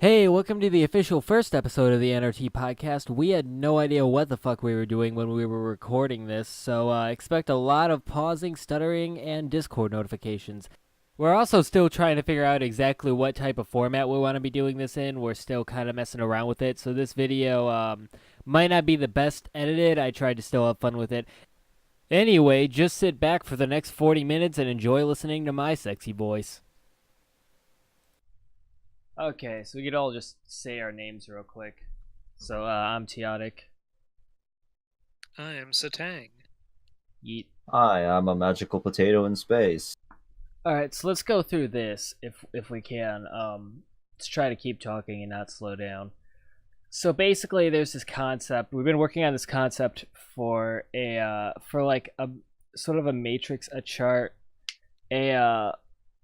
Hey, welcome to the official first episode of the NRT podcast. We had no idea what the fuck we were doing when we were recording this, so expect a lot of pausing, stuttering, and Discord notifications. We're also still trying to figure out exactly what type of format we want to be doing this in. We're still kind of messing around with it, so this video might not be the best edited. I tried to still have fun with it. Anyway, just sit back for the next 40 minutes and enjoy listening to my sexy voice. Okay, so we could all just say our names real quick. So, I'm Teotic. I am Satang. Yeet. Hi, I'm a magical potato in space. Alright, so let's go through this, if we can. Let's try to keep talking and not slow down. So basically, there's this concept. We've been working on this concept for like a sort of a matrix, a chart, a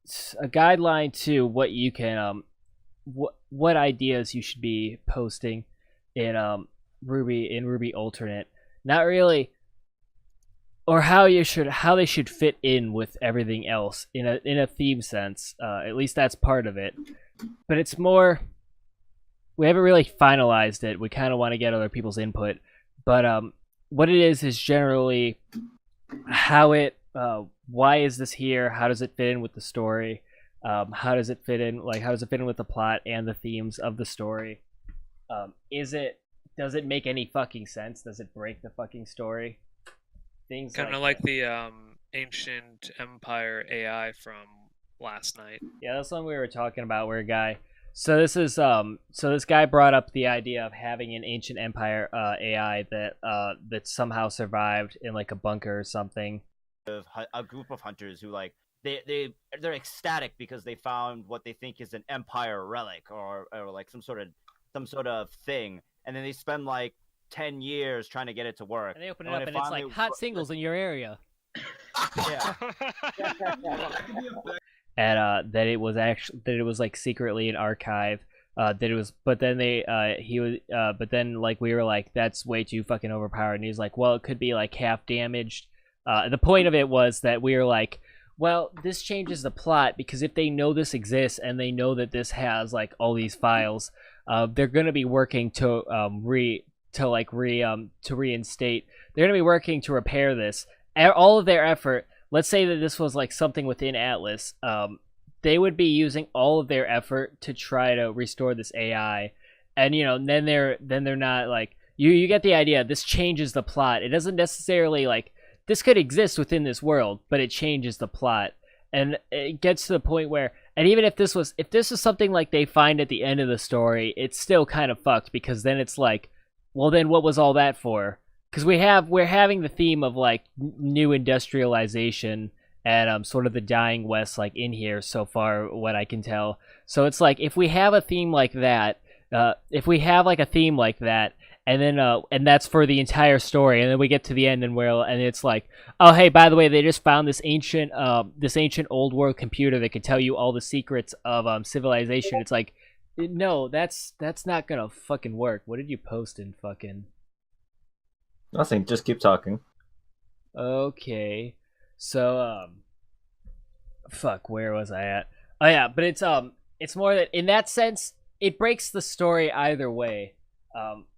guideline to what you can, what ideas you should be posting in RWBY alternate. Not really, or how they should fit in with everything else in a theme sense. At least that's part of it. But it's more, we haven't really finalized it. We kind of want to get other people's input. But what it is generally how it why is this here? How does it fit in with the story? How does it fit in? Like, how does it fit in with the plot and the themes of the story? Does it make any fucking sense? Does it break the fucking story? Things kind of like the ancient empire AI from last night. Yeah, that's one we were talking about. Where a guy. So this guy brought up the idea of having an ancient empire AI that somehow survived in like a bunker or something. A group of hunters who they're ecstatic because they found what they think is an empire relic or like some sort of thing, and then they spend like 10 years trying to get it to work. And they open it up and it's like hot singles in your area. Yeah. And that it was like secretly an archive. That it was, but then but then like we were like, that's way too fucking overpowered. And he's like, well, it could be like half damaged. The point of it was that we were like, well, this changes the plot because if they know this exists and they know that this has like all these files, they're gonna be working to reinstate. They're gonna be working to repair this. All of their effort. Let's say that this was like something within Atlas. They would be using all of their effort to try to restore this AI, and then they're not like you get the idea. This changes the plot. It doesn't necessarily like. This could exist within this world, but it changes the plot, and it gets to the point where, and even if this was something like they find at the end of the story, it's still kind of fucked because then it's like, well, then what was all that for? Because we're having the theme of like new industrialization and sort of the dying West like in here so far, what I can tell. So it's like if we have a theme like that, and then and that's for the entire story, and then we get to the end and it's like, oh hey, by the way, they just found this ancient old world computer that could tell you all the secrets of civilization. It's like, no, that's not gonna fucking work. What did you post in fucking? Nothing, just keep talking. Okay. So fuck, where was I at? Oh yeah, but it's more that in that sense it breaks the story either way.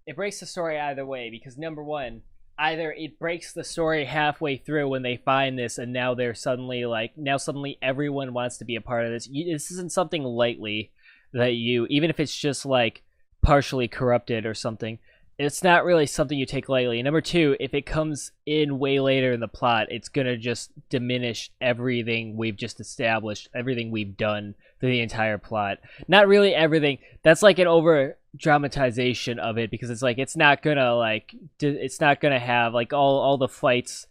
It breaks the story either way because number one, either it breaks the story halfway through when they find this and now suddenly everyone wants to be a part of this. This isn't something lightly that even if it's just like partially corrupted or something, it's not really something you take lightly. Number two, if it comes in way later in the plot, it's gonna just diminish everything we've just established, everything we've done through the entire plot. Not really everything. That's like an over dramatization of it because it's like it's not gonna have like all the fights,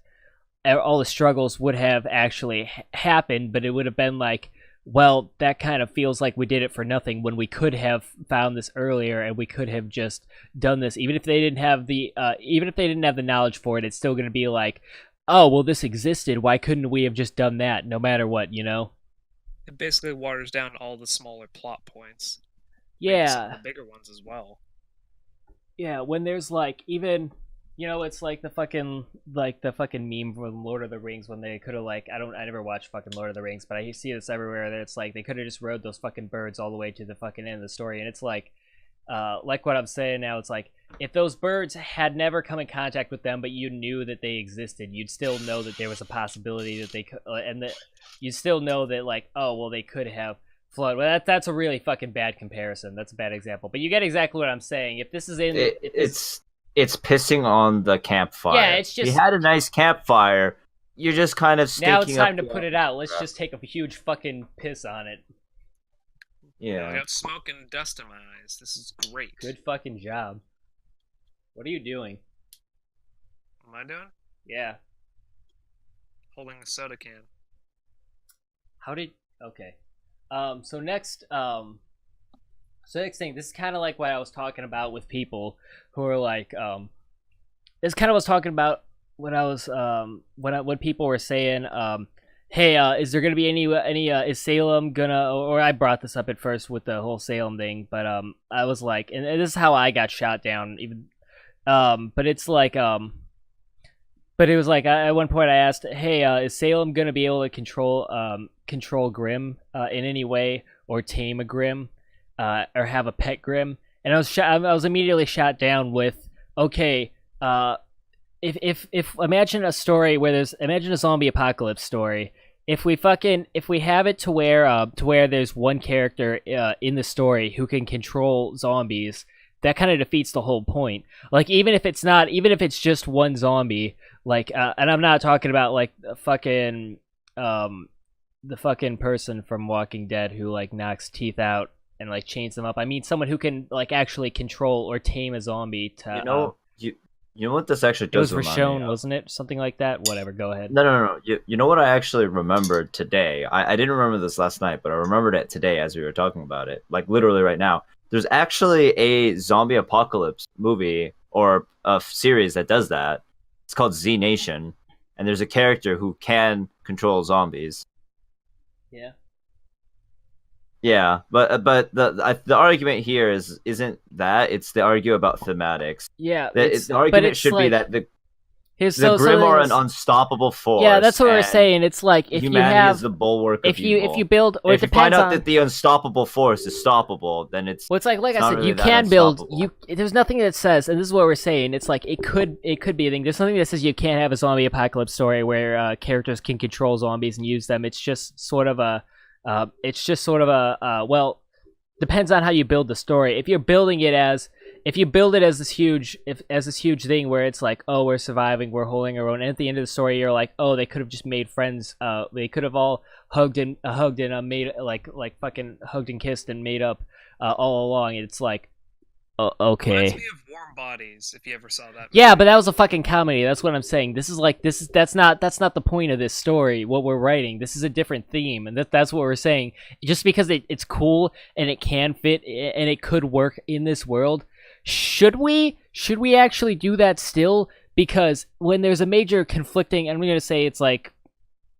all the struggles would have actually happened, but it would have been like, well, that kind of feels like we did it for nothing when we could have found this earlier and we could have just done this. Even if they didn't have the knowledge for it, it's still going to be like, oh, well, this existed. Why couldn't we have just done that no matter what, It basically waters down all the smaller plot points. Yeah. Some of the bigger ones as well. Yeah, when there's like, even You know, it's like the fucking meme from Lord of the Rings when they could have like I never watched fucking Lord of the Rings, but I see this everywhere that it's like they could have just rode those fucking birds all the way to the fucking end of the story, and it's like what I'm saying now, it's like if those birds had never come in contact with them, but you knew that they existed, you'd still know that there was a possibility that they could, and that you still know that like, oh well, they could have flown. Well, that's a really fucking bad comparison. That's a bad example, but you get exactly what I'm saying. If this is in, it's pissing on the campfire. Yeah, it's just... You had a nice campfire. You're just kind of now it's time to put it out. Let's just take a huge fucking piss on it. Yeah. I got smoke and dust in my eyes. This is great. Good fucking job. What are you doing? What am I doing? Yeah. Holding a soda can. How did... Okay. So next thing, this is kind of like what I was talking about with people who are like, this kind of was talking about when I was, when people were saying, hey, is there gonna be any, is Salem gonna, or I brought this up at first with the whole Salem thing, but I was like, and this is how I got shot down, even, but it's like, but it was like at one point I asked, hey, is Salem gonna be able to control Grim in any way, or tame a Grim, or have a pet Grim? And I was immediately shot down with, okay, if imagine a story where imagine a zombie apocalypse story. If we have it to where there's one character in the story who can control zombies, that kind of defeats the whole point. Like even if it's just one zombie, like and I'm not talking about like the fucking person from Walking Dead who like knocks teeth out and like chains them up. I mean someone who can like actually control or tame a zombie to You know what this actually does? It was Rashon, wasn't it? Something like that? Whatever, go ahead. No. You know what I actually remembered today? I didn't remember this last night, but I remembered it today as we were talking about it. Like, literally right now. There's actually a zombie apocalypse movie or a series that does that. It's called Z Nation. And there's a character who can control zombies. Yeah. Yeah, but the argument here isn't that, it's the argument about thematics. Yeah, the argument should be that the Grim are an unstoppable force. Yeah, that's what we're saying. It's like if humanity you have is the bulwark of evil. if you build, or if it you find depends out on that the unstoppable force is stoppable, then it's well, it's like I said, really you that can build. unstoppable. There's nothing that says, and this is what we're saying. It's like it could be a thing. There's something that says you can't have a zombie apocalypse story where characters can control zombies and use them. It's just sort of a well, depends on how you build the story. If you build it as this huge thing where it's like, oh, we're surviving, we're holding our own, and at the end of the story you're like, oh, they could have just made friends, they could have all hugged and made like fucking hugged and kissed and made up all along. It's like, okay. Reminds me of Warm Bodies, if you ever saw that movie. Yeah, but that was a fucking comedy. That's what I'm saying. That's not the point of this story. What we're writing. This is a different theme, and that's what we're saying. Just because it's cool and it can fit and it could work in this world, should we actually do that still? Because when there's a major conflicting, and I'm gonna say it's like,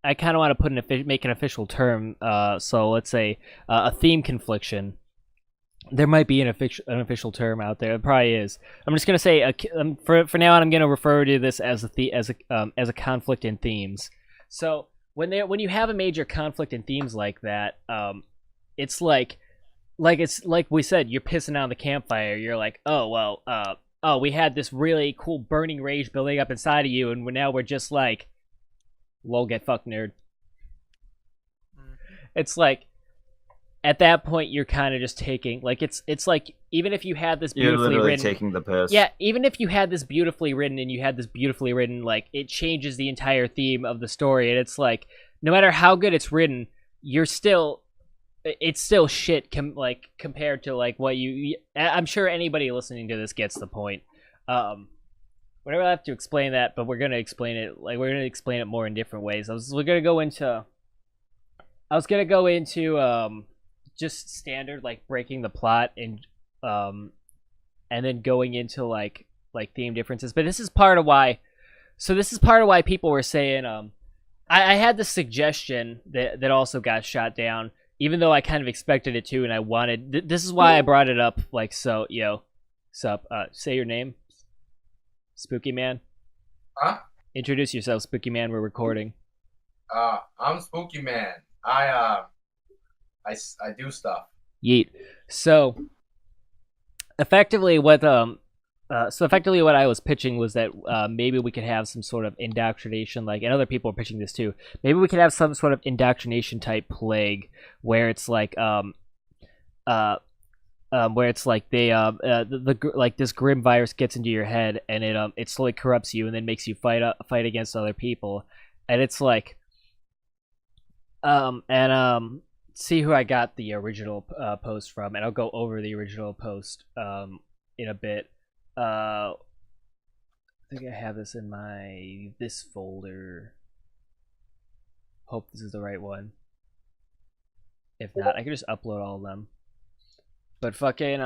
I kind of want to make an official term. So let's say a theme confliction. There might be an official term out there. It probably is. I'm just gonna say for now on, I'm gonna refer to this as a conflict in themes. So when you have a major conflict in themes like that, it's like we said, you're pissing on the campfire. You're like, oh well, we had this really cool burning rage building up inside of you, and now we're just like, lol, get fucked, nerd. It's like, at that point, you're kind of just taking, like, it's like, even if you had this beautifully literally written, taking the piss. Yeah, even if you had this beautifully written and you had this beautifully written, like, it changes the entire theme of the story, and it's like, no matter how good it's written, it's still shit compared to like what I'm sure anybody listening to this gets the point. Whatever, I have to explain that, but we're gonna explain it more in different ways. I was gonna go into just standard, like, breaking the plot and then going into like theme differences. But this is part of why people were saying, I had the suggestion that also got shot down, even though I kind of expected it to, and I wanted, this is why I brought it up, like, so, yo, sup, say your name. Spooky Man. Huh? Introduce yourself, Spooky Man. We're recording. I'm Spooky Man. I do stuff. Yeet. So effectively, what I was pitching was that maybe we could have some sort of indoctrination, like, and other people are pitching this too. Maybe we could have some sort of indoctrination type plague where it's like where it's like they like this grim virus gets into your head and it slowly corrupts you and then makes you fight against other people, and it's like see who I got the original post from, and I'll go over the original post in a bit. I think I have this in this folder. Hope this is the right one. If not, I can just upload all of them. But fucking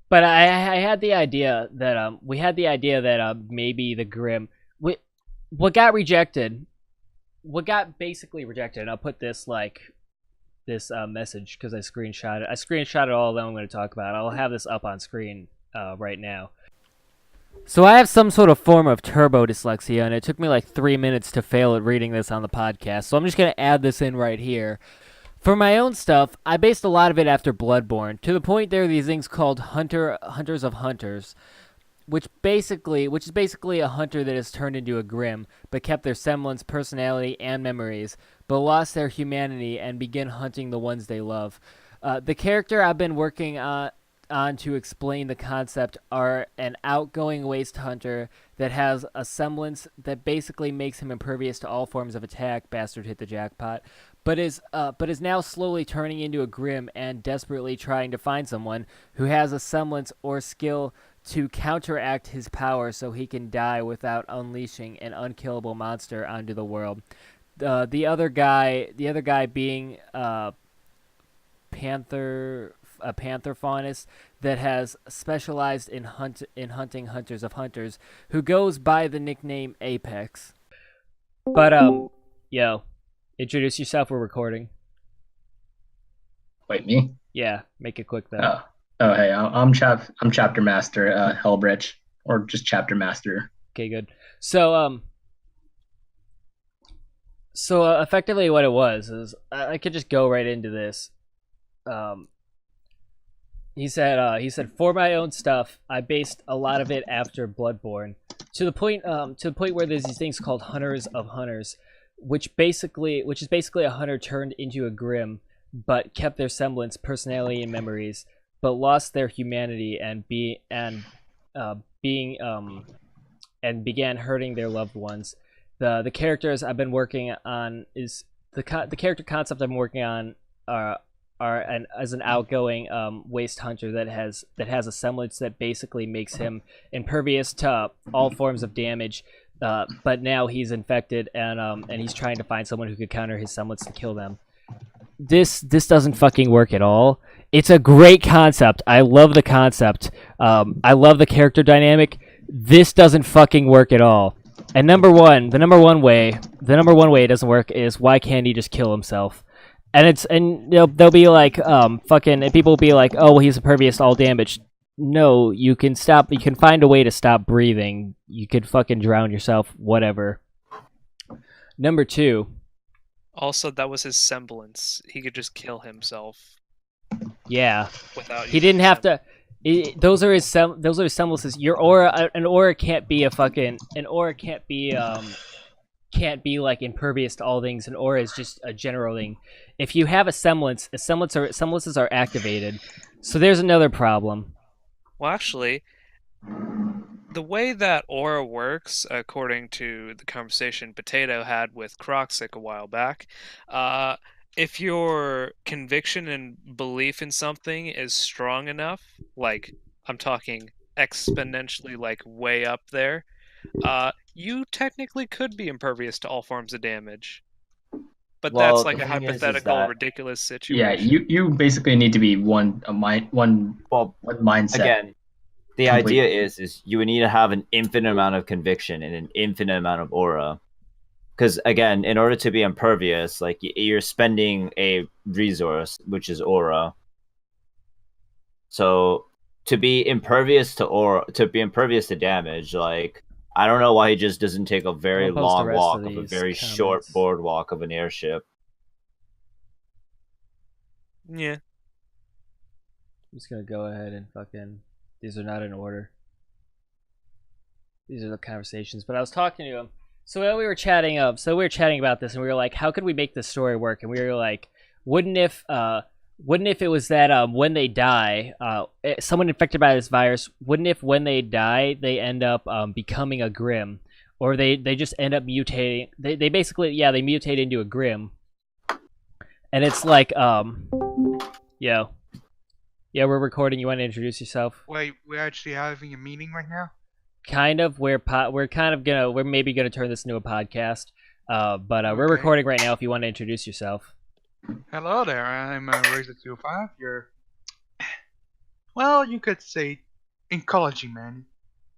but I had the idea that we had the idea that maybe the Grim, what got basically rejected, and I'll put this message because I screenshotted all of them I'm going to talk about. I'll have this up on screen right now. So I have some sort of form of turbo dyslexia, and it took me like 3 minutes to fail at reading this on the podcast, so I'm just going to add this in right here. For my own stuff, I based a lot of it after Bloodborne, to the point there are these things called Hunters of Hunters, which is basically a hunter that has turned into a Grim, but kept their semblance, personality, and memories, but lost their humanity and begin hunting the ones they love. The character I've been working on to explain the concept are an outgoing waste hunter that has a semblance that basically makes him impervious to all forms of attack. Bastard hit the jackpot. But is now slowly turning into a Grim and desperately trying to find someone who has a semblance or skill to counteract his power so he can die without unleashing an unkillable monster onto the world. The other guy being a panther faunus that has specialized in hunting hunters of hunters, who goes by the nickname Apex. But yo, introduce yourself. We're recording. Wait, me? Yeah, make it quick though. Oh, hey, I'm Chapter Master Hellbridge, or just Chapter Master. Okay, good. So effectively, what it was is I could just go right into this. He said for my own stuff, I based a lot of it after Bloodborne, to the point where there's these things called Hunters of Hunters, which is basically a hunter turned into a Grim, but kept their semblance, personality, and memories, but lost their humanity and began hurting their loved ones. The characters I've been working on is the character concept I'm working on as an outgoing waste hunter that has a semblance that basically makes him impervious to all forms of damage. But now he's infected and he's trying to find someone who could counter his semblance to kill them. This doesn't fucking work at all. It's a great concept. I love the concept. I love the character dynamic. This doesn't fucking work at all. And the number one way it doesn't work is, why can't he just kill himself? And they'll be like and people will be like, oh well, he's impervious to all damage. No, you can find a way to stop breathing. You could fucking drown yourself, whatever. Number 2. Also, that was his semblance. He could just kill himself. Yeah. Without he didn't have to. Those are his semblances. Your aura, an aura can't be like impervious to all things. An aura is just a general thing. If you have a semblance, semblances are activated. So there's another problem. Well, actually, the way that aura works, according to the conversation Potato had with Croxic a while back, if your conviction and belief in something is strong enough, like I'm talking exponentially, like way up there, you technically could be impervious to all forms of damage. But Well, that's like the a thing is hypothetical, that- ridiculous situation. Yeah, you basically need to be one mindset. Again, the Complete. idea is you would need to have an infinite amount of conviction and an infinite amount of aura. Because again, in order to be impervious, like you're spending a resource, which is aura. So to be impervious to damage. Like, I don't know why he just doesn't take a very I'll post the long rest walk of of a these very comments. short boardwalk of an airship. Yeah. I'm just gonna go ahead and fucking. These are not in order. These are the conversations. But I was talking to him. So when we were chatting about this, and we were like, how could we make this story work? And we were like, wouldn't if it was that when they die, someone infected by this virus, wouldn't if when they die they end up becoming a Grim, or they just end up mutating? They basically they mutate into a Grim, and it's like yo. Yeah, we're recording. You want to introduce yourself? Wait, we're actually having a meeting right now? Kind of. We're maybe gonna turn this into a podcast. But we're Okay. recording right now. If you want to introduce yourself. Hello there, I'm Razor25. You're, well, you could say ecology man,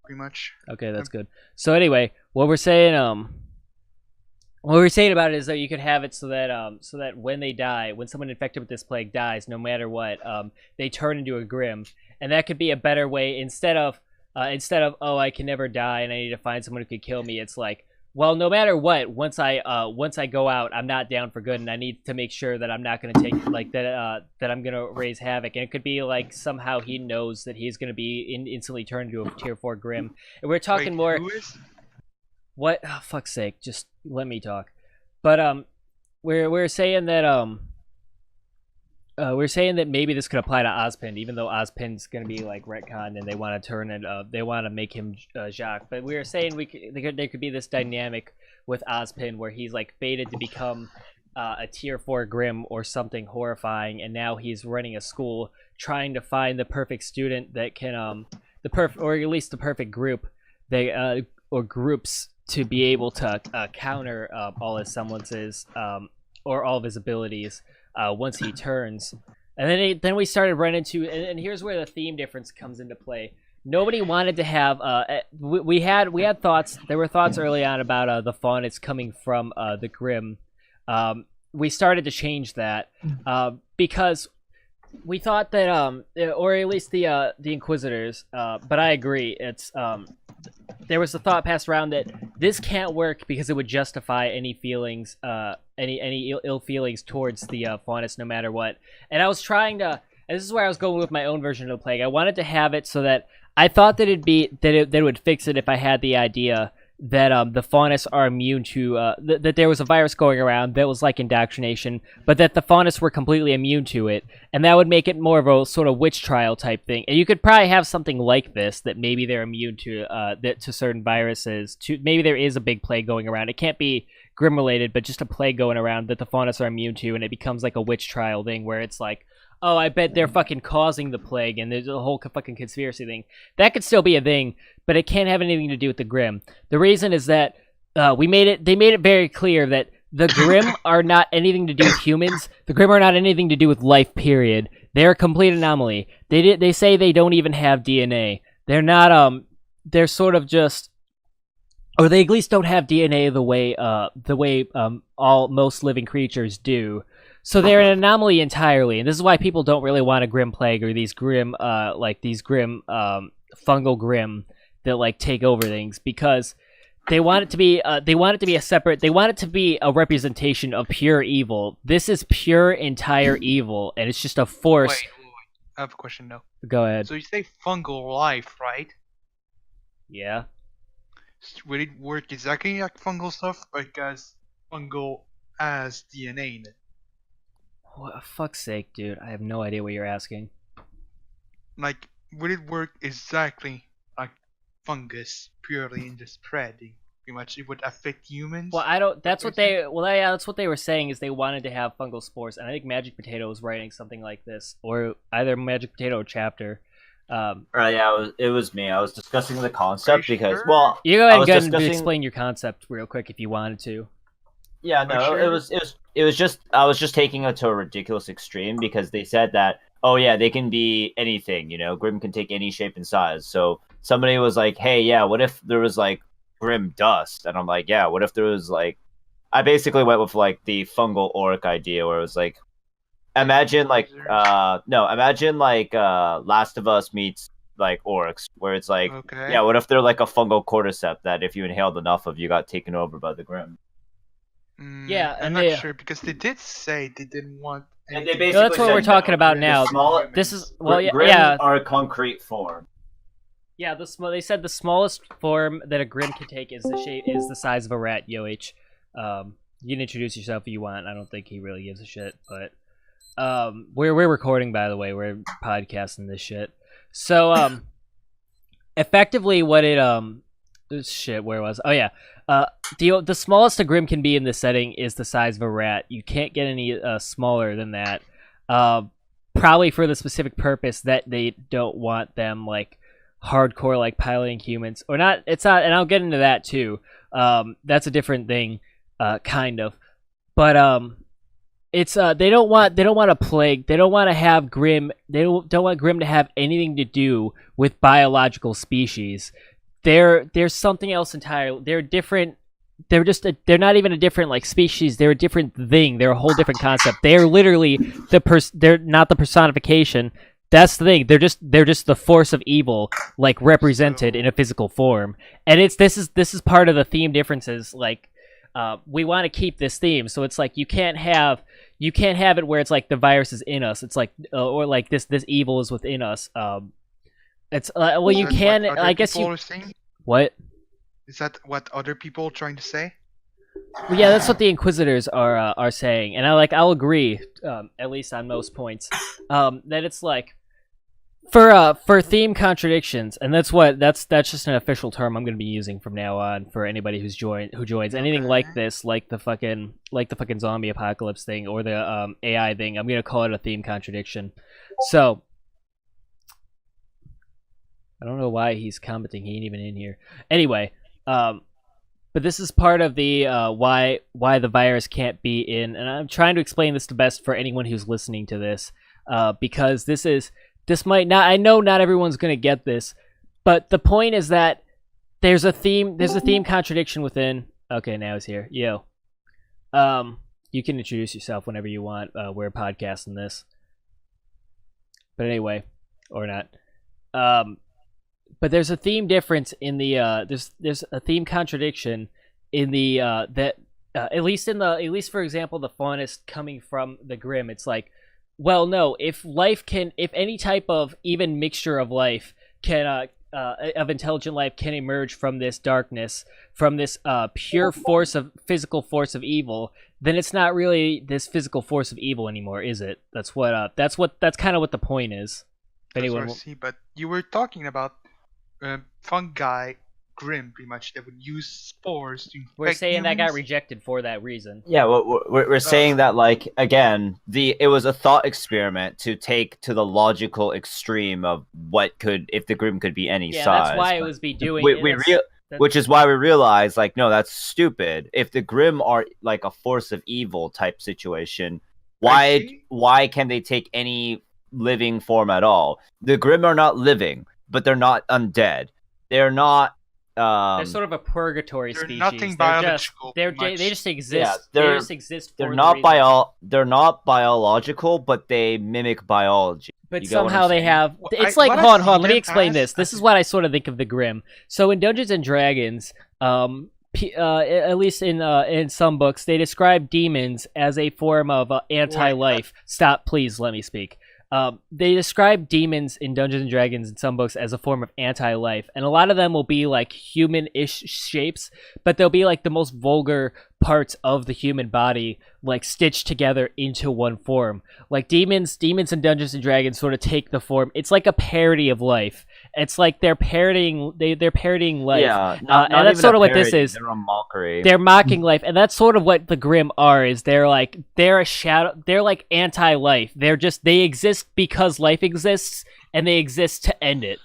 pretty much. Okay, that's good. So anyway, what we're saying about it is that you could have it so that when they die, when someone infected with this plague dies, no matter what, they turn into a Grim, and that could be a better way instead of oh, I can never die and I need to find someone who could kill me. It's like, well, no matter what, once I go out, I'm not down for good, and I need to make sure that I'm not going to take like that I'm going to raise havoc. And it could be like somehow he knows that he's going to be instantly turned into a tier 4 Grim. And we're talking Wait, more. Who is? What? Oh, fuck's sake! Just let me talk. But we're saying that maybe this could apply to Ozpin, even though Ozpin's gonna be like retconned and they want to turn it. They want to make him Jacques. But we were saying there could be this dynamic with Ozpin where he's like fated to become a tier 4 Grim or something horrifying, and now he's running a school trying to find the perfect student that can or at least the perfect group or groups to be able to counter all his semblances or all of his abilities once he turns. And then we started running into, and here's where the theme difference comes into play. Nobody wanted to have we had thoughts. There were thoughts early on about the faunus coming from the Grim. We started to change that because we thought that or at least the Inquisitors, but I agree, it's there was a thought passed around that this can't work because it would justify any feelings, any ill feelings towards the faunus, no matter what. And I was trying to, and this is where I was going with my own version of the plague. I wanted to have it so that I thought that it would fix it if I had the idea that the faunus are immune to that there was a virus going around that was like indoctrination, but that the faunus were completely immune to it, and that would make it more of a sort of witch trial type thing. And you could probably have something like this, that maybe they're immune to certain viruses. To maybe there is a big plague going around. It can't be Grim related, but just a plague going around that the faunus are immune to, and it becomes like a witch trial thing where it's like, oh, I bet they're fucking causing the plague, and there's a whole fucking conspiracy thing. That could still be a thing, but it can't have anything to do with the Grim. The reason is that they made it very clear that the Grim are not anything to do with humans. The Grim are not anything to do with life, period. They're a complete anomaly. They say they don't even have DNA. They're not, they're sort of just, or they at least don't have DNA the way most living creatures do. So they're an anomaly entirely, and this is why people don't really want a Grim plague or these Grim, fungal Grim that like take over things, because they want it to be a representation of pure evil. This is pure entire evil, and it's just a force. Wait. I have a question now. Go ahead. So you say fungal life, right? Yeah. Would it work exactly like fungal stuff? Because fungal has DNA in it. What, fuck's sake, dude. I have no idea what you're asking. Like, would it work exactly like fungus, purely in the spreading? Pretty much, it would affect humans. Well, I don't. That's what they. Well, yeah, that's what they were saying. Is they wanted to have fungal spores, and I think Magic Potato was writing something like this, or either Magic Potato or Chapter. Yeah, it was me. I was discussing the concept because, sure? well, You go I ahead was and discussing- explain your concept real quick if you wanted to. Yeah, no, Sure? it was just, I was just taking it to a ridiculous extreme because they said that, oh yeah, they can be anything, you know, Grim can take any shape and size. So somebody was like, hey, yeah, what if there was like Grim dust? And I'm like, yeah, what if there was like, I basically went with like the fungal orc idea where it was like, imagine like Last of Us meets like orcs, where it's like, Okay. yeah, what if they're like a fungal cordyceps that if you inhaled enough of, you got taken over by the Grim? Yeah, I'm and not they- sure because they did say they didn't want. And anything- they basically that's what said we're talking about now. small, This is well, yeah, Grim yeah, are a concrete form. yeah. They said the smallest form that a Grim can take is the size of a rat. Yo-H. You can introduce yourself if you want. I don't think he really gives a shit, but we're recording, by the way. We're podcasting this shit. So effectively, what it shit, where was? Oh yeah. The smallest a Grim can be in this setting is the size of a rat. You can't get any smaller than that. Probably for the specific purpose that they don't want them like hardcore like piloting humans or not. It's not, and I'll get into that too. That's a different thing, kind of. But it's they don't want a plague. They don't want to have Grim. They don't want Grim to have anything to do with biological species. There's something else entirely. They're different. They're they're not even a different like species. They're a different thing. They're a whole different concept. They're literally they're not the personification. That's the thing. They're just the force of evil, like represented in a physical form. And this is part of the theme differences. Like, we want to keep this theme, so it's like you can't have it where it's like the virus is in us. It's like or like this evil is within us. It's well, you can. I guess you. What? Is that what other people are trying to say? Well, yeah, that's what the Inquisitors are saying, and I'll agree, at least on most points, that it's like for theme contradictions, and that's just an official term I'm going to be using from now on for anybody who joins anything like this, like the fucking zombie apocalypse thing or the AI thing. I'm going to call it a theme contradiction. So. I don't know why he's commenting. He ain't even in here. Anyway, but this is part of the why the virus can't be in, and I'm trying to explain this the best for anyone who's listening to this, because this might not. I know not everyone's gonna get this, but the point is that there's a theme contradiction within. Okay, now he's here. Yo, you can introduce yourself whenever you want. We're podcasting this, but anyway, or not. But there's a theme difference in the there's a theme contradiction in the that at least for example the faunist coming from the Grim. It's like, well, no, if any type of even mixture of life can of intelligent life can emerge from this darkness, from this pure physical force of evil, then it's not really this physical force of evil anymore, is it? That's kind of what the point is. That's what I see, but you were talking about fungi Grim, pretty much, that would use spores to infect We're saying humans. that got rejected for that reason. Yeah, we're saying that, like, again, it was a thought experiment to take to the logical extreme of what could, if the Grim could be any size. That's why it was be doing. Which is why we realized, like, no, that's stupid. If the Grim are like a force of evil type situation, why can they take any living form at all? The Grim are not living, but they're not undead. They're not. They're sort of a purgatory they're species. Nothing biological. They just exist. Yeah, they just exist. They're not biological, but they mimic biology. But somehow they have. It's like, hold on. Let me explain this. This is what I sort of think of the Grim. So in Dungeons and Dragons, at least in some books, they describe demons as a form of anti-life. Stop, please. Let me speak. They describe demons in Dungeons and Dragons in some books as a form of anti-life, and a lot of them will be like human-ish shapes, but they'll be like the most vulgar parts of the human body, like stitched together into one form. Like demons in Dungeons and Dragons sort of take the form. It's like a parody of life. It's like they're parodying life. Yeah, and that's sort of what this is. They're a mockery. They're mocking life, and that's sort of what the Grim are. Is they're a shadow. They're like anti-life. They exist because life exists, and they exist to end it.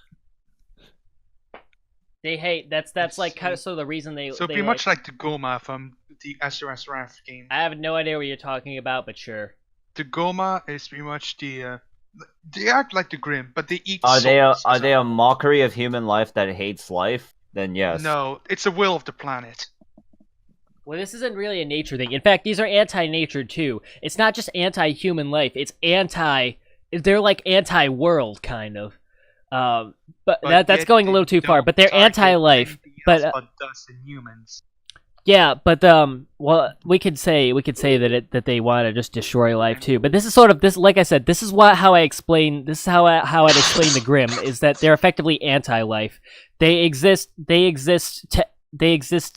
They hate. That's like kind of so the reason they. So pretty much like the Goma from the SRS Wrath game. I have no idea what you're talking about, but sure. The Goma is pretty much the. They act like the Grim, but they eat. Are souls, they a mockery of human life that hates life? Then yes. No, it's a will of the planet. Well, this isn't really a nature thing. In fact, these are anti-nature too. It's not just anti-human life. It's They're like anti-world kind of. But that's yet going a they little too far. don't But they're target anti-life. anything else But dust and humans. yeah, but well, we could say that they want to just destroy life too. But this is like I said, this is how I'd explain the Grimm is that they're effectively anti-life. They exist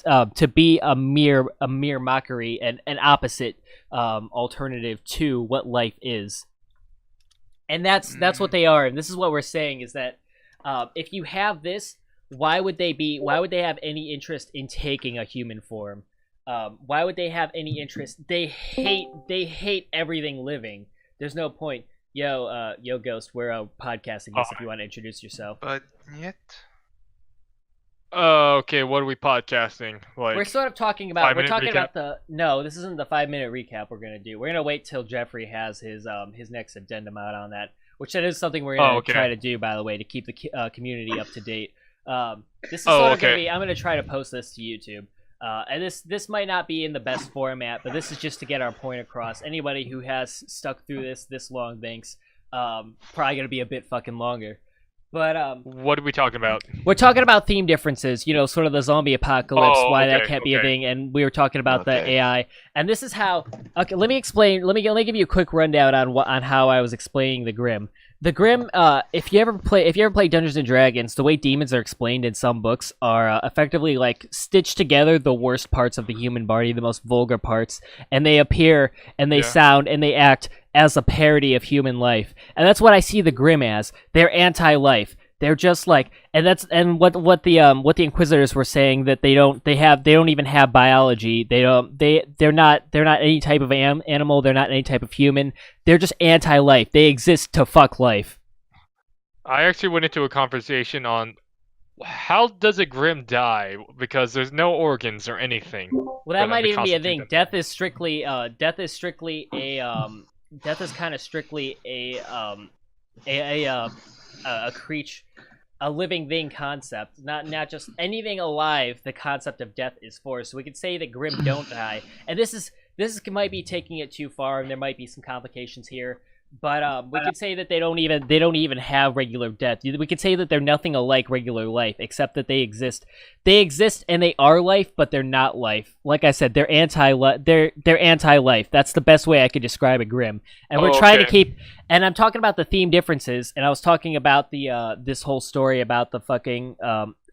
to be a mere mockery and an opposite alternative to what life is. And that's what they are. And this is what we're saying is that if you have this, why would they have any interest in taking a human form? Why would they have any interest? They hate everything living. There's no point. Yo, Ghost, we're podcasting this. If you want to introduce yourself, But yet, Okay, what are we podcasting? Like, we're sort of talking about. We're 5-minute talking recap? about no. This isn't the 5-minute recap we're gonna do. We're gonna wait till Jeffrey has his next addendum out on that, which that is something we're gonna try to do, by the way, to keep the community up to date. This is sort of gonna be. I'm gonna try to post this to YouTube. And this might not be in the best format, but this is just to get our point across. Anybody who has stuck through this long, thanks. Probably gonna be a bit fucking longer. But what are we talking about? we're talking about theme differences. Sort of the zombie apocalypse, why that can't be a thing, and we were talking about the AI. And this is how. Okay, let me explain. Let me give you a quick rundown on how I was explaining the Grimm. The Grimm, if you ever play Dungeons and Dragons, the way demons are explained in some books are effectively like stitched together the worst parts of the human body, the most vulgar parts, and they appear and they sound and they act as a parody of human life. And that's what I see the Grimm as. They're anti-life. They're just like, and what the Inquisitors were saying, that they don't even have biology. They're not any type of animal. They're not any type of human. They're just anti-life. They exist to fuck life. I actually went into a conversation on how does a Grimm die, because there's no organs or anything. Well, that might even be a thing. them. Death is kind of strictly a creature, a living thing concept, not just anything alive. The concept of death is for. So we could say that Grimm don't die, and this might be taking it too far, and there might be some complications here. But we could say that they don't even have regular death. We could say that they're nothing alike regular life, except that they exist. They exist and they are life, but they're not life. Like I said, they're anti-life. That's the best way I could describe a Grimm. And we're trying to keep. And I'm talking about the theme differences, and I was talking about the this whole story about the fucking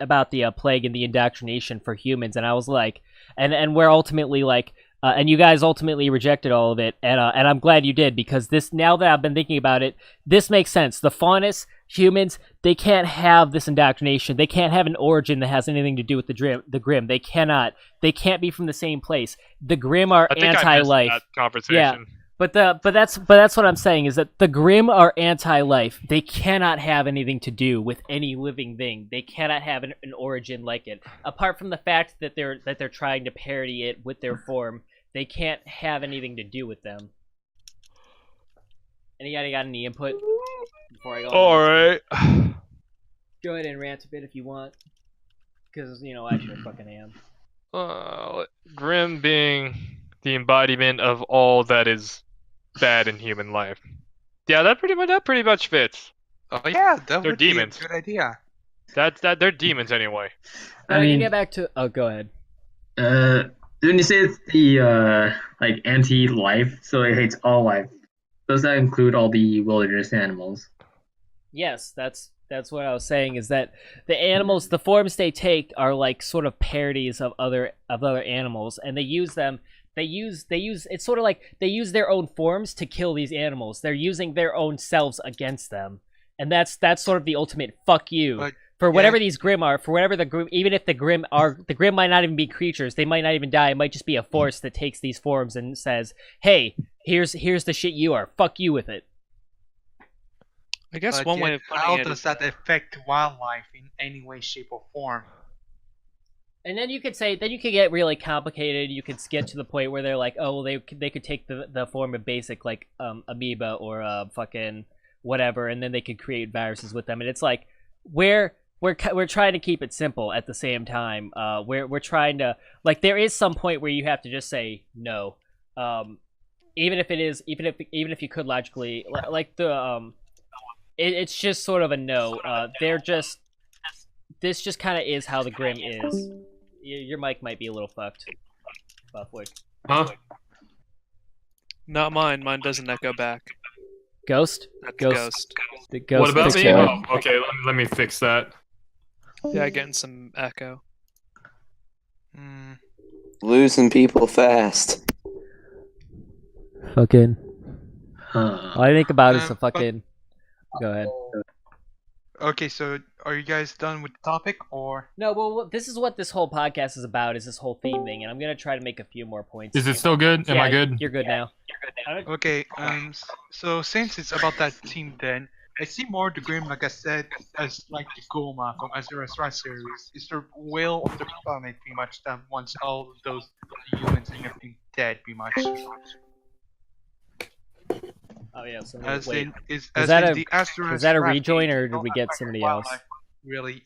about the plague and the indoctrination for humans, and I was like, and we're ultimately like. And you guys ultimately rejected all of it, and I'm glad you did, because this, now that I've been thinking about it, this makes sense. The faunus, humans, they can't have this indoctrination. They can't have an origin that has anything to do with the Grimm. They cannot. They can't be from the same place. The Grimm are anti-life. That conversation. Yeah, but that's what I'm saying is that the Grimm are anti-life. They cannot have anything to do with any living thing. They cannot have an origin like it, apart from the fact that they're trying to parody it with their form. They can't have anything to do with them. Anybody got any input before I go? Alright. Go ahead and rant a bit if you want. Because, I sure fucking am. Grimm being the embodiment of all that is bad in human life. Yeah, that pretty much fits. oh yeah, that They're would demons. be a good idea. They're demons anyway. I mean, get back to. Oh, go ahead. When you say it's the like anti-life, so it hates all life, does that include all the wilderness animals? Yes, that's what I was saying. Is that the animals, the forms they take, are like sort of parodies of other animals, and they use them. They use. It's sort of like they use their own forms to kill these animals. They're using their own selves against them, and that's sort of the ultimate fuck you. But for whatever these Grimm are, for whatever the Grimm, even if the Grimm might not even be creatures, they might not even die. It might just be a force that takes these forms and says, "Hey, here's the shit you are. Fuck you with it." I guess But one way yet, of putting how it does is that affect wildlife in any way, shape, or form? And then you could get really complicated. You could get to the point where they're like, oh, well, they could take the form of basic, like amoeba or fucking whatever, and then they could create viruses with them. And it's like we're trying to keep it simple at the same time. We're trying to, like, there is some point where you have to just say no, even if you could logically, like, the it's just sort of a no. They're just this just kind of is how the Grimm is. Your mic might be a little fucked, Buffwick. Huh? Not mine. Mine doesn't echo back. Ghost? That's Ghost. Ghost. The Ghost. What about fix me? it. Oh, okay, let me fix that. Yeah, getting some echo. Losing people fast. Fucking. Huh. All I think about is a but- fucking. Go ahead. Okay, so are you guys done with the topic, or? No, well, this is what this whole podcast is about. Is this whole theme thing, and I'm gonna try to make a few more points. Is it still good? Am Yeah, I good? You're good now. Okay, so since it's about that team, then I see more the Grimm, like I said, as like the Goma from Azura's Rise series. It's the will of the planet, pretty much, that wants all those humans and everything dead, pretty much. Oh yeah. So As wait. in, Was as that in a- the Azura's was that a rampage, rejoin, or did not we get after somebody else? wildlife, really,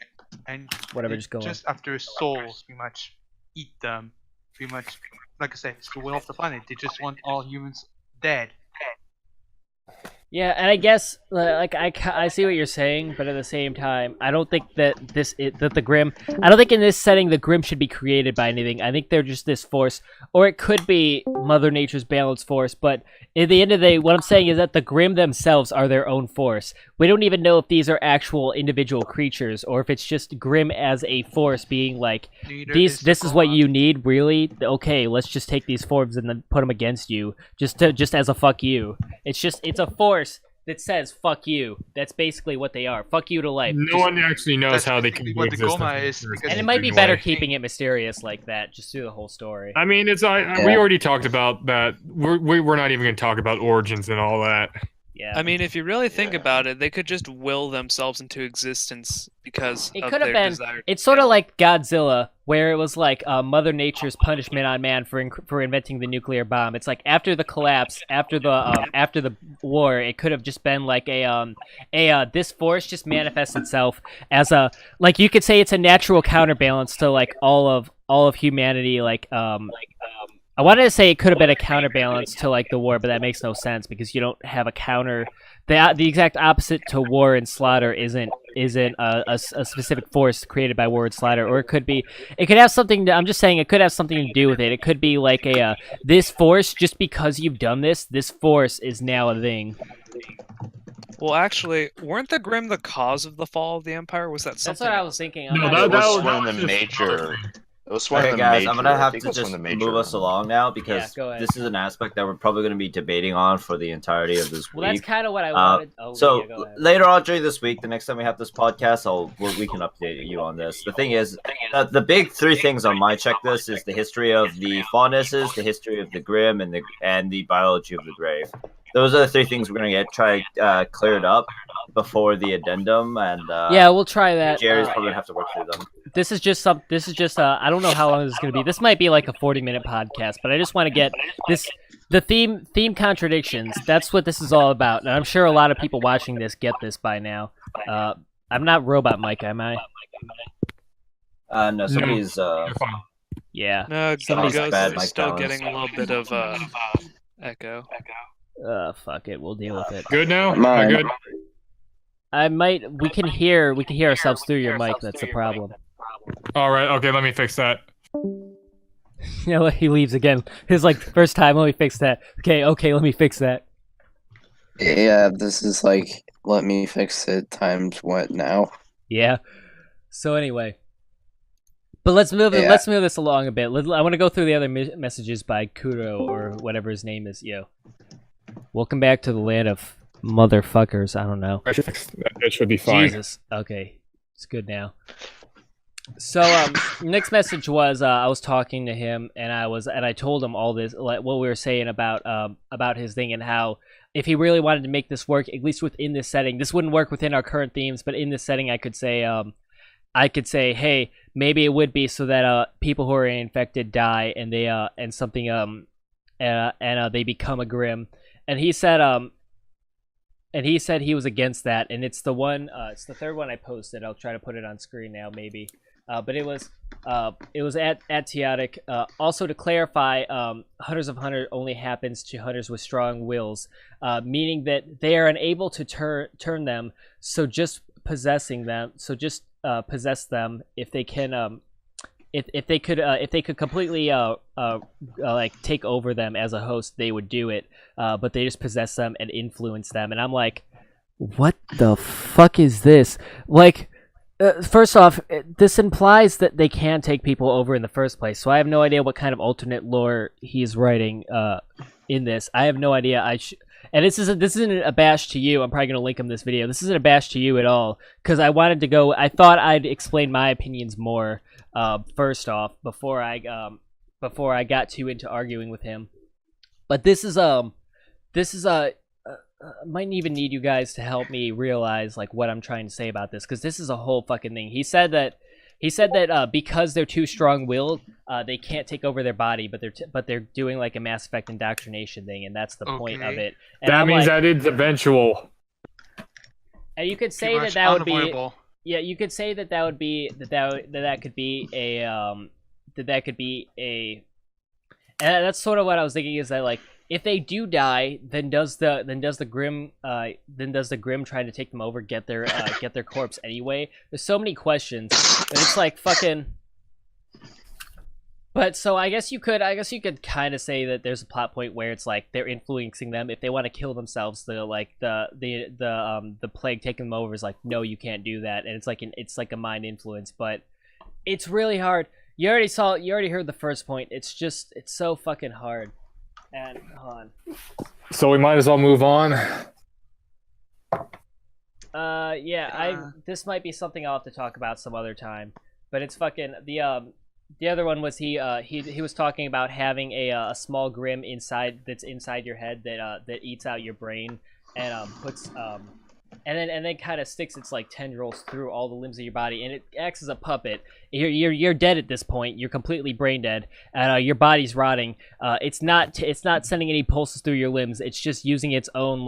and Whatever, it's just go on. just after souls, pretty much, eat them, pretty much. Like I said, it's the will of the planet. They just want all humans dead. Yeah, and I guess like I see what you're saying, but at the same time, I don't think that that the Grimm. I don't think in this setting the Grimm should be created by anything. I think they're just this force, or it could be Mother Nature's balanced force. But at the end of the day, what I'm saying is that the Grimm themselves are their own force. We don't even know if these are actual individual creatures, or if it's just Grimm as a force being like Neither these. the This is what Goma. you need, really. Okay, let's just take these forms and then put them against you, just as a fuck you. It's a force that says "fuck you." That's basically what they are. Fuck you to life. No one actually knows That's how they basically can what the coexist. Goma in the is, first because And it it's might be the better way. keeping it mysterious like that, just through the whole story. I mean, we already talked about that. We're not even going to talk about origins and all that. Yeah. I mean, if you really think about it, they could just will themselves into existence because It of could have their been. desire. It's sort of like Godzilla, where it was like Mother Nature's punishment on man for inventing the nuclear bomb. It's like after the collapse, after the war, it could have just been like this force just manifests itself as a, like, you could say it's a natural counterbalance to like all of humanity. I wanted to say it could have been a counterbalance to like the war, but that makes no sense because you don't have a counter. The exact opposite to war and slaughter isn't a specific force created by war and slaughter, or it could have something. I'm just saying it could have something to do with it. It could be like this force, just because you've done this force is now a thing. Well, actually, weren't the Grimm the cause of the fall of the Empire? Was that That's something? what I else? was thinking. No, I'm that not It sure. was was one of the just- major. It was one of Okay, the guys, major. I'm gonna I have think to it was just one of the major move us ones. along now because go ahead. this is an aspect that we're probably going to be debating on for the entirety of this Well, that's week. kind of what I wanted. Oh, So yeah, go ahead. later on during this week, the next time we have this podcast, we can update you on this. The thing is, the big three things on my checklist is the history of the faunesses, the history of the Grimm, and the biology of the grave. Those are the three things we're gonna try cleared up before the addendum, and Yeah, we'll try that. Jerry's probably gonna have to work through them. This is just I don't know how long this is going to be. This might be like a 40-minute podcast, but I just want to get the theme contradictions. That's what this is all about. And I'm sure a lot of people watching this get this by now. I'm not Robot Mike, am I? No, somebody's You're fine. Yeah. No, Somebody's Ghost bad is mic still balance. getting a little bit of echo. Fuck it. We'll deal with it. Good now? Mine. Good? We can hear ourselves through your mic. That's the problem. All right. Okay, let me fix that. Yeah, he leaves again. His like first time. Let me fix that. Okay. Let me fix that. Yeah, this is like, let me fix it times what now? Yeah. So anyway, but let's move Yeah. let's move this along a bit. I want to go through the other messages by Kuro or whatever his name is. Yo, welcome back to the land of motherfuckers. I don't know. That should be fine. Jesus. Okay, it's good now. So next message was I was talking to him and I told him all this, like what we were saying about his thing and how if he really wanted to make this work, at least within this setting, this wouldn't work within our current themes, but in this setting, I could say, hey, maybe it would be so that people who are infected die and they they become a Grimm, and he said he was against that, and it's the third one I posted. I'll try to put it on screen now, maybe. but it was at Teotic. Also to clarify, Hunters of Hunter only happens to hunters with strong wills, meaning that they are unable to turn them. So just possessing them. So just possess them if they can. If they could completely like take over them as a host, they would do it. But they just possess them and influence them, and I'm like, what the fuck is this? Like, first off, this implies that they can take people over in the first place. So I have no idea what kind of alternate lore he's writing in this. I have no idea. And this isn't a bash to you. I'm probably gonna link him this video. This isn't a bash to you at all, because I wanted to go. I thought I'd explain my opinions more first off before I got too into arguing with him. But this is might even need you guys to help me realize like what I'm trying to say about this, because this is a whole fucking thing. He said that because they're too strong-willed, they can't take over their body, but they're doing like a Mass Effect indoctrination thing, and that's the point of it. And that I'm means like, that it's eventual. and you could say Pretty much that would be, unavoidable. yeah, you could say that would be that could be a, and that's sort of what I was thinking, is that like, if they do die, then does the Grim trying to take them over get their corpse anyway? There's so many questions, and it's like fucking. But so I guess you could kind of say that there's a plot point where it's like they're influencing them. If they want to kill themselves, the plague taking them over is like, no, you can't do that, and it's like a mind influence. But it's really hard. You already heard the first point. It's so fucking hard. And hold on. So we might as well move on. Yeah, this might be something I'll have to talk about some other time. But it's fucking the other one was he was talking about having a small Grim that's inside your head that eats out your brain and puts and then kind of sticks its like tendrils through all the limbs of your body, and it acts as a puppet. You're dead at this point. You're completely brain dead, and your body's rotting. It's not sending any pulses through your limbs. It's just using its own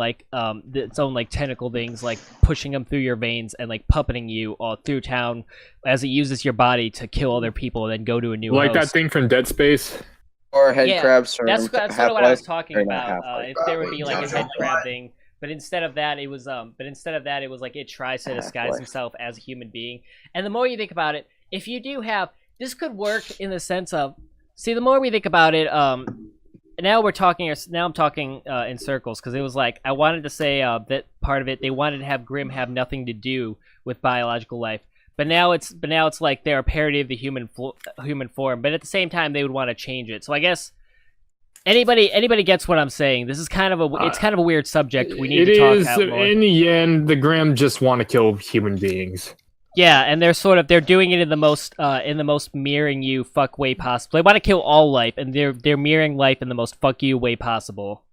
tentacle things, like pushing them through your veins and like puppeting you all through town as it uses your body to kill other people and then go to a new Like host. that thing from Dead Space. Or head Yeah, crabs. Or that's sort of what I was talking or not about. half-life. If there would be like a head crab thing. But instead of that, it was like it tries to disguise himself as a human being. And the more you think about it, if you do have, this could work in the sense of, see, the more we think about it, now I'm talking in circles, because it was like, I wanted to say that part of it, they wanted to have Grim have nothing to do with biological life. But now it's like they're a parody of the human form. But at the same time, they would want to change it. So I guess anybody gets what I'm saying. This is kind of a weird subject. We need to talk out more. In the end, the Grim just want to kill human beings. Yeah, and they're doing it in the most mirroring you fuck way possible. They want to kill all life, and they're mirroring life in the most fuck you way possible.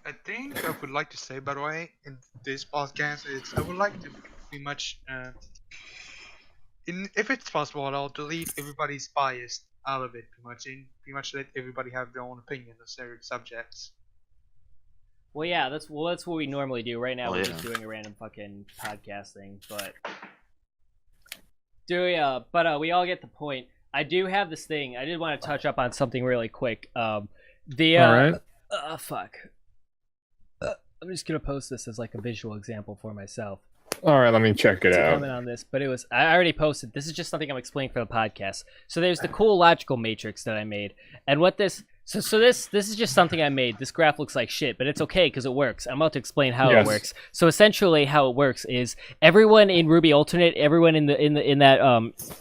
I think I would like to say, by the way, in this podcast, I would like to be much, if it's possible, I'll delete everybody's bias out of it, pretty much let everybody have their own opinion on certain subjects. Well, yeah, that's what we normally do. Right now, we're just doing a random fucking podcast thing, but we all get the point. I do have this thing. I did want to touch up on something really quick. All right. Fuck. I'm just gonna post this as like a visual example for myself. All right, let me check it out. Comment on this, but I already posted. This is just something I'm explaining for the podcast. So there's the cool logical matrix that I made, and what this. So this is just something I made. This graph looks like shit, but it's okay because it works. I'm about to explain how it works. So essentially, how it works is everyone in RWBY Alternate, everyone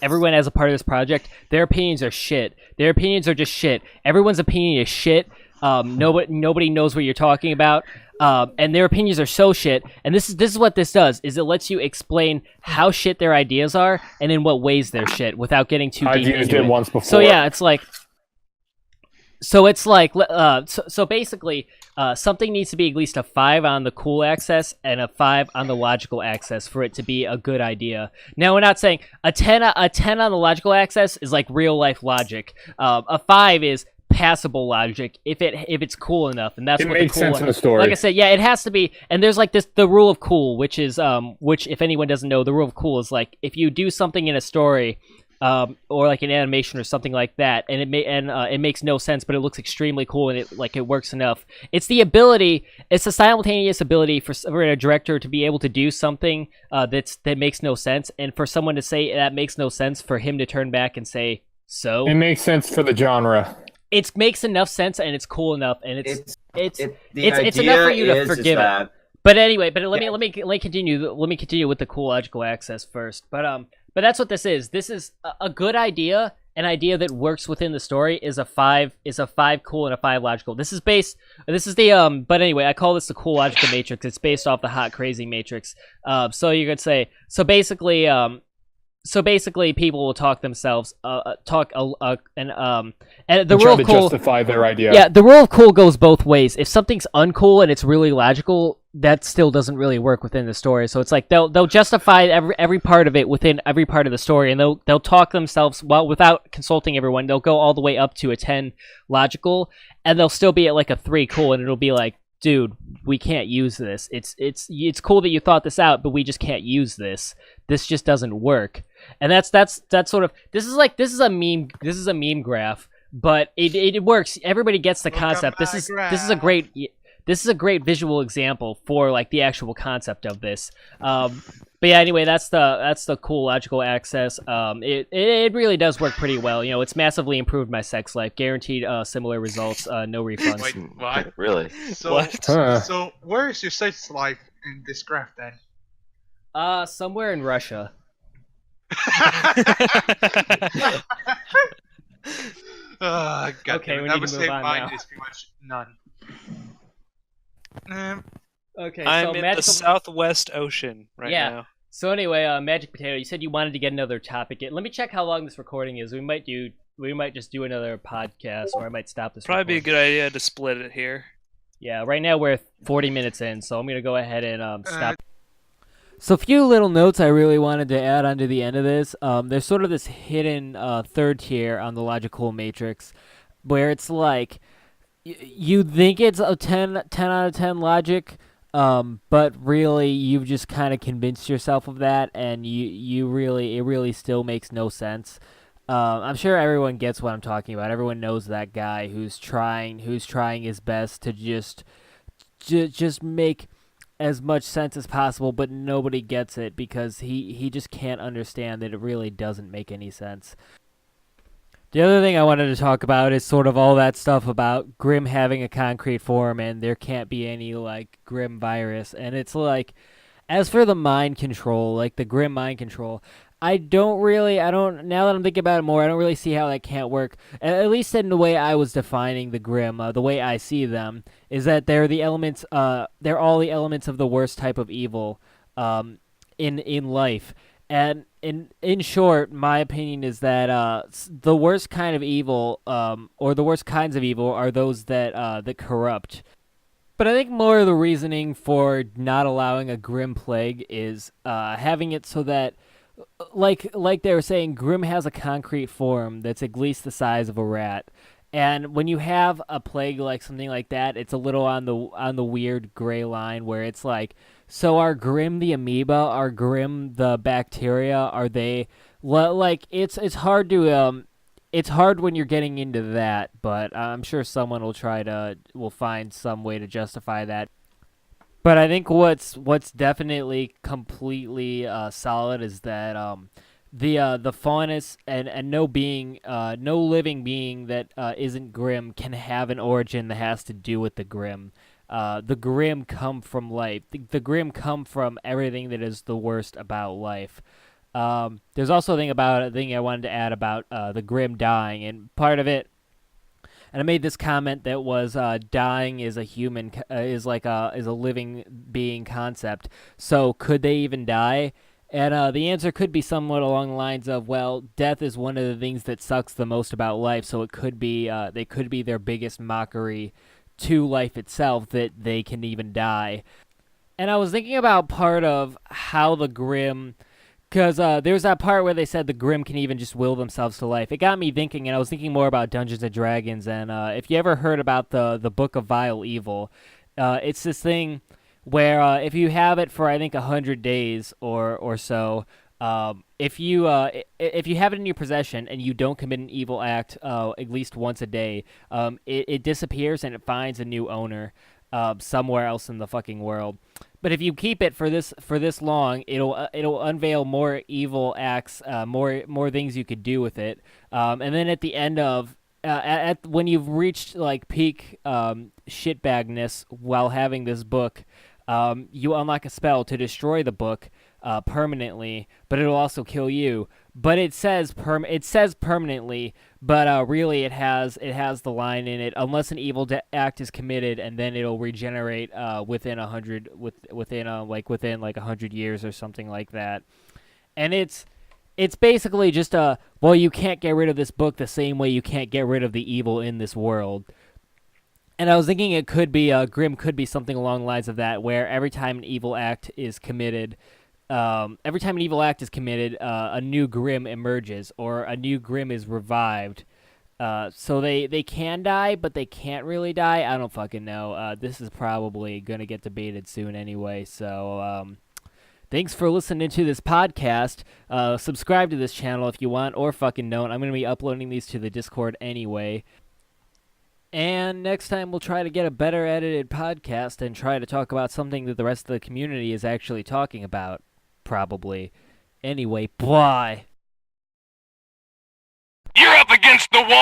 everyone as a part of this project, their opinions are shit. Their opinions are just shit. Everyone's opinion is shit. Nobody knows what you're talking about. And their opinions are so shit, and this is what this does, is it lets you explain how shit their ideas are, and in what ways they're shit, without getting too deep into it. I've used it once before. So yeah, it's like... So basically, something needs to be at least a 5 on the cool axis and a 5 on the logical axis for it to be a good idea. Now, we're not saying a 10 on the logical axis is like real-life logic. A 5 is passable logic if it's cool enough, and that's what makes the cool sense in the story. Like I said, yeah, it has to be. And there's like the rule of cool, which is which if anyone doesn't know, the rule of cool is like if you do something in a story or like an animation or something like that, and it makes no sense, but it looks extremely cool and it works enough. It's a simultaneous ability for a director to be able to do something that makes no sense, and for someone to say that makes no sense, for him to turn back and say so. It makes sense for the genre. It makes enough sense and it's cool enough, and it's enough for you to forgive it. But anyway, let me continue. Let me continue with the cool logical access first. But that's what this is. This is a good idea. An idea that works within the story is a 5 cool and a 5 logical. This is the but anyway, I call this the cool logical matrix. It's based off the hot crazy matrix. So you could say so basically people will talk themselves and the rule of cool justify their idea. Yeah, the rule of cool goes both ways. If something's uncool and it's really logical, that still doesn't really work within the story. So it's like they'll justify every part of it within every part of the story, and they'll talk themselves without consulting everyone. They'll go all the way up to a 10 logical, and they'll still be at like a 3 cool, and it'll be like, dude, we can't use this. It's cool that you thought this out, but we just can't use this. This just doesn't work. And that's sort of this is a meme graph, but it works. Everybody gets the concept. This is a great visual example for like the actual concept of this. But yeah, anyway, that's the cool logical access. It really does work pretty well. You know, it's massively improved my sex life. Guaranteed similar results. No refunds. Wait, what? Really? So where is your sex life in this graph then? Somewhere in Russia. Okay, we I need would to say move on mine now. is pretty much none. Okay, I'm so in magical... the Southwest Ocean right now. So anyway, Magic Potato, you said you wanted to get another topic in. Let me check how long this recording is. We might just do another podcast, or I might stop this. Probably be a recording. good idea to split it here. Yeah, right now we're 40 minutes in, so I'm gonna go ahead and stop. So a few little notes I really wanted to add onto the end of this. There's sort of this hidden third tier on the logical matrix, where it's like you think it's a 10 out of 10 logic, but really you've just kind of convinced yourself of that, and it really still makes no sense. I'm sure everyone gets what I'm talking about. Everyone knows that guy who's trying his best to just make as much sense as possible, but nobody gets it because he just can't understand that it really doesn't make any sense. The other thing I wanted to talk about is sort of all that stuff about Grimm having a concrete form and there can't be any like Grimm virus. And it's like, as for the mind control, like the Grimm mind control, now that I'm thinking about it more, I don't really see how that can't work. At least in the way I was defining the Grimm, the way I see them, is that they're they're all the elements of the worst type of evil in life. And in short, my opinion is that the worst kind of evil, or the worst kinds of evil, are those that corrupt. But I think more of the reasoning for not allowing a Grimm plague is having it so that, like they were saying, Grimm has a concrete form that's at least the size of a rat. And when you have a plague like something like that, it's a little on the weird gray line where it's like, so are Grimm the amoeba? Are Grimm the bacteria? Are they like it's hard to it's hard when you're getting into that, but I'm sure someone will find some way to justify that. But I think what's definitely completely solid is that the faunus and no living being that isn't Grimm can have an origin that has to do with the Grimm. The Grimm come from life. The Grimm come from everything that is the worst about life. There's also a thing I wanted to add about the Grimm dying, and part of it. And I made this comment that was dying is is a living being concept. So could they even die? And the answer could be somewhat along the lines of, well, death is one of the things that sucks the most about life. So it could be they could be their biggest mockery to life itself, that they can even die. And I was thinking about part of how the Grimm, because there's that part where they said the Grimm can even just will themselves to life. It got me thinking, and I was thinking more about Dungeons & Dragons, and if you ever heard about the Book of Vile Evil, it's this thing where if you have it for, I think, 100 days or so, If you have it in your possession and you don't commit an evil act at least once a day, it disappears and it finds a new owner somewhere else in the fucking world. But if you keep it for this long, it'll unveil more evil acts, more things you could do with it. And then at the end of when you've reached like peak shitbagness while having this book, you unlock a spell to destroy the book permanently, but it'll also kill you. But it says permanently, but really it has the line in it, unless an evil act is committed, and then it'll regenerate within 100 years or something like that. And it's basically just you can't get rid of this book the same way you can't get rid of the evil in this world. And I was thinking it could be Grim could be something along the lines of that, where every time an evil act is committed, a new Grim emerges, or a new Grim is revived. So they can die, but they can't really die. I don't fucking know. This is probably gonna get debated soon anyway. So thanks for listening to this podcast. Subscribe to this channel if you want, or fucking don't. I'm gonna be uploading these to the Discord anyway. And next time we'll try to get a better edited podcast and try to talk about something that the rest of the community is actually talking about. Probably. Anyway, bye. You're up against the wall!